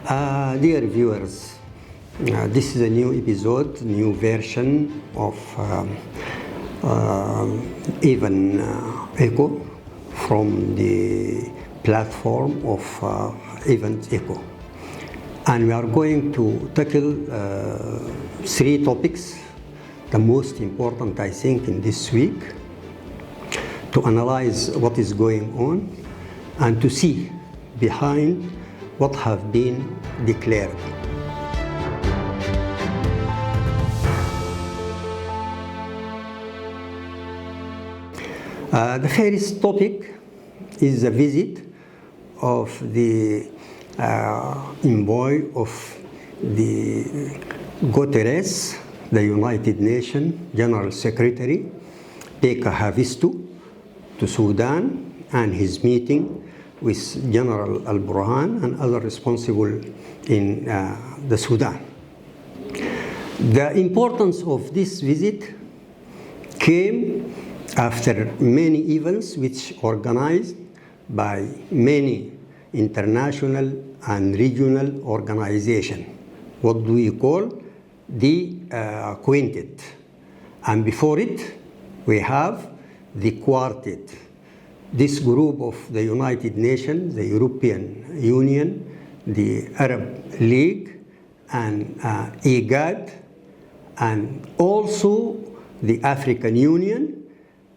Dear viewers, this is a new episode, new version of Even Echo from the platform of Event Echo. And we are going to tackle three topics, the most important, I think, in this week, to analyze what is going on and to see behind what have been declared. The first topic is the visit of the envoy of the Guterres, the United Nations General Secretary, Pekka Haavisto, to Sudan, and his meeting with General Al-Burhan and other responsible in the Sudan. The importance of this visit came after many events which organized by many international and regional organizations. What do we call the quintet? And before it, we have the quartet. This group of the United Nations, the European Union, the Arab League, and IGAD, and also the African Union.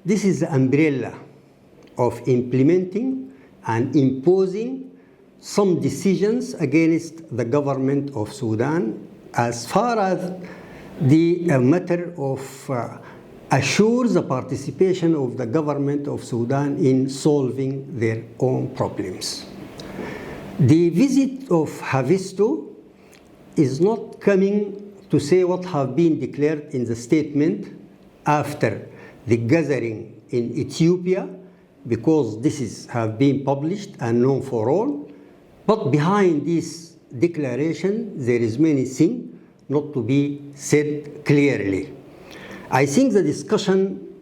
This is the umbrella of implementing and imposing some decisions against the government of Sudan as far as the matter of assures the participation of the government of Sudan in solving their own problems. The visit of Haavisto is not coming to say what have been declared in the statement after the gathering in Ethiopia, because this have been published and known for all. But behind this declaration, there is many things not to be said clearly. I think the discussion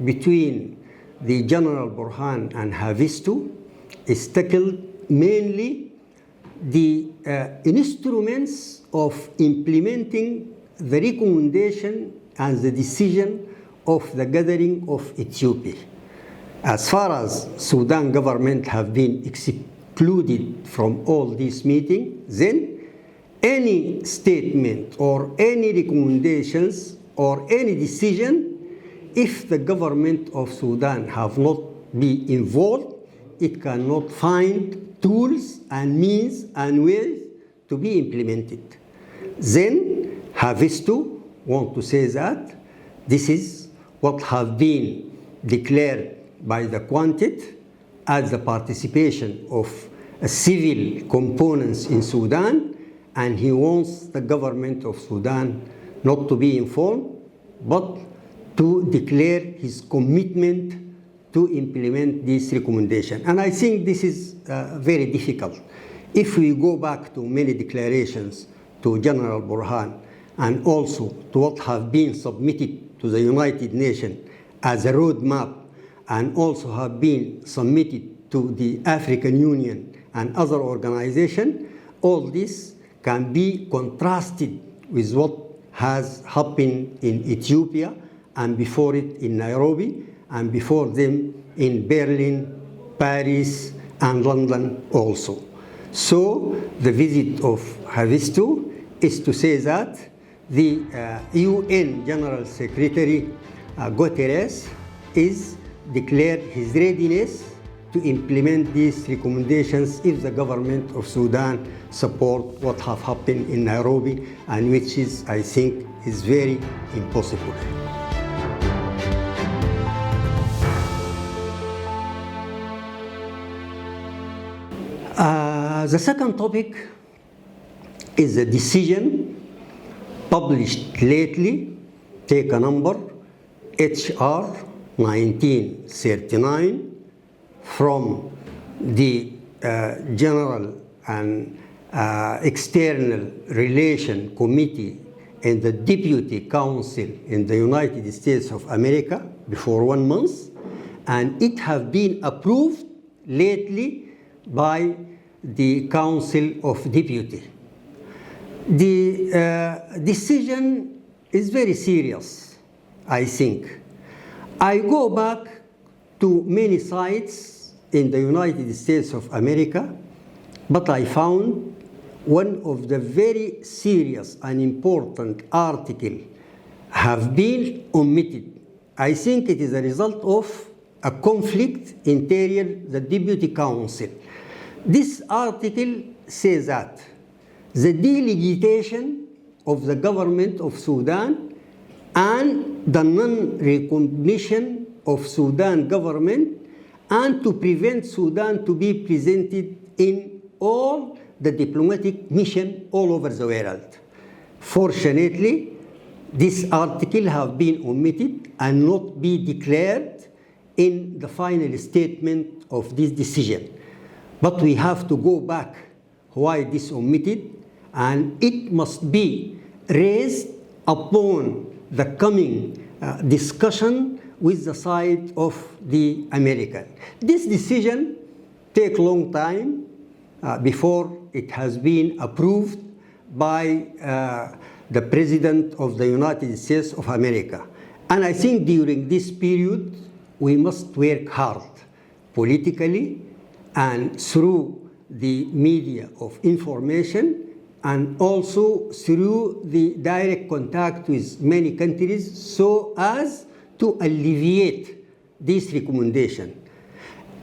between the General Burhan and Haavisto is tackled mainly the instruments of implementing the recommendation and the decision of the gathering of Ethiopia. As far as Sudan government have been excluded from all these meetings, then any statement or any recommendations or any decision, if the government of Sudan have not been involved, it cannot find tools and means and ways to be implemented. Then Haavisto want to say that this is what have been declared by the quintet as the participation of civil components in Sudan, and he wants the government of Sudan not to be informed, but to declare his commitment to implement this recommendation. And I think this is very difficult. If we go back to many declarations to General Burhan and also to what have been submitted to the United Nations as a roadmap and also have been submitted to the African Union and other organizations, all this can be contrasted with what has happened in Ethiopia, and before it in Nairobi, and before them in Berlin, Paris, and London also. So the visit of Haavisto is to say that the UN General Secretary Guterres is declared his readiness to implement these recommendations if the government of Sudan support what have happened in Nairobi, and which is, I think, is very impossible. The second topic is a decision published lately, take a number, HR 1939, from the General and External Relation Committee and the Deputy Council in the United States of America before 1 month, and it have been approved lately by the Council of Deputies. The decision is very serious, I think. I go back to many sites in the United States of America, but I found one of the very serious and important articles have been omitted. I think it is a result of a conflict interior the Deputy Council. This article says that the delegation of the government of Sudan and the non-recognition of Sudan government, and to prevent Sudan to be presented in all the diplomatic mission all over the world. Fortunately, this article have been omitted and not be declared in the final statement of this decision. But we have to go back why this omitted, and it must be raised upon the coming discussion with the side of the American. This decision take long time before it has been approved by the President of the United States of America. And I think during this period, we must work hard politically and through the media of information, and also through the direct contact with many countries, so as to alleviate this recommendation.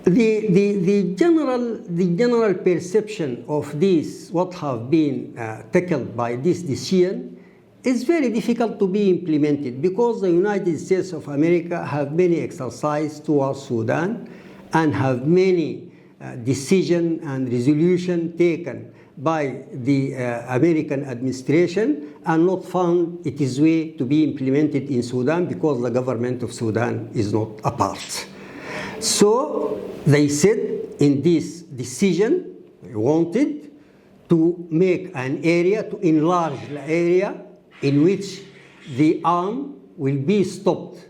The general perception of this, what have been tackled by this decision, is very difficult to be implemented, because the United States of America have many exercises towards Sudan and have many decision and resolution taken by the American administration, and not found it is way to be implemented in Sudan, because the government of Sudan is not a part. So they said in this decision, they wanted to make an area, to enlarge the area in which the arm will be stopped,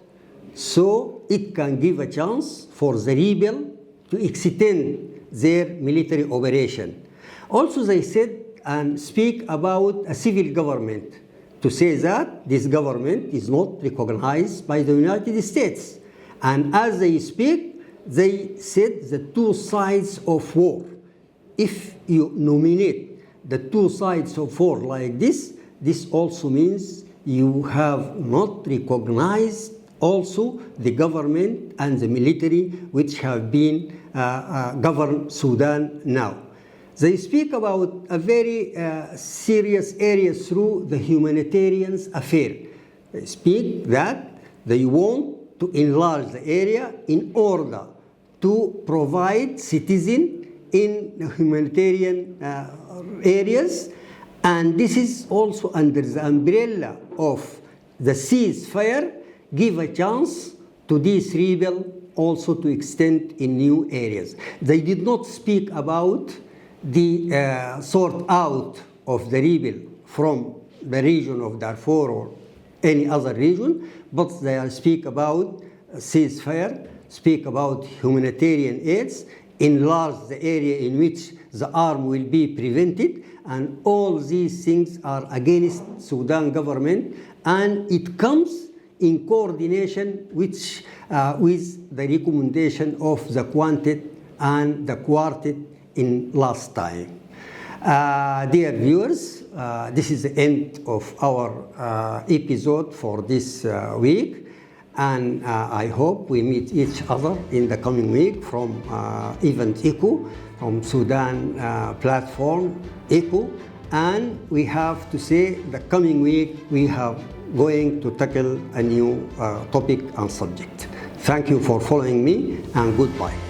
so it can give a chance for the rebel to extend their military operation. Also, they said and speak about a civil government, to say that this government is not recognized by the United States. And as they speak, they said the two sides of war. If you nominate the two sides of war like this, this also means you have not recognized also the government and the military which have been govern Sudan now. They speak about a very serious area through the humanitarian affair. They speak that they want to enlarge the area in order to provide citizens in the humanitarian areas, and this is also under the umbrella of the ceasefire, give a chance to these rebels also to extend in new areas. They did not speak about the sort out of the rebel from the region of Darfur or any other region, but they speak about ceasefire, speak about humanitarian aids, enlarge the area in which the arm will be prevented, and all these things are against Sudan government, and it comes in coordination with the recommendation of the Quintet and the Quartet in last time. Dear viewers, this is the end of our episode for this week, and I hope we meet each other in the coming week from Event Echo, from Sudan platform Echo, and we have to say the coming week we have going to tackle a new topic and subject. Thank you for following me, and goodbye.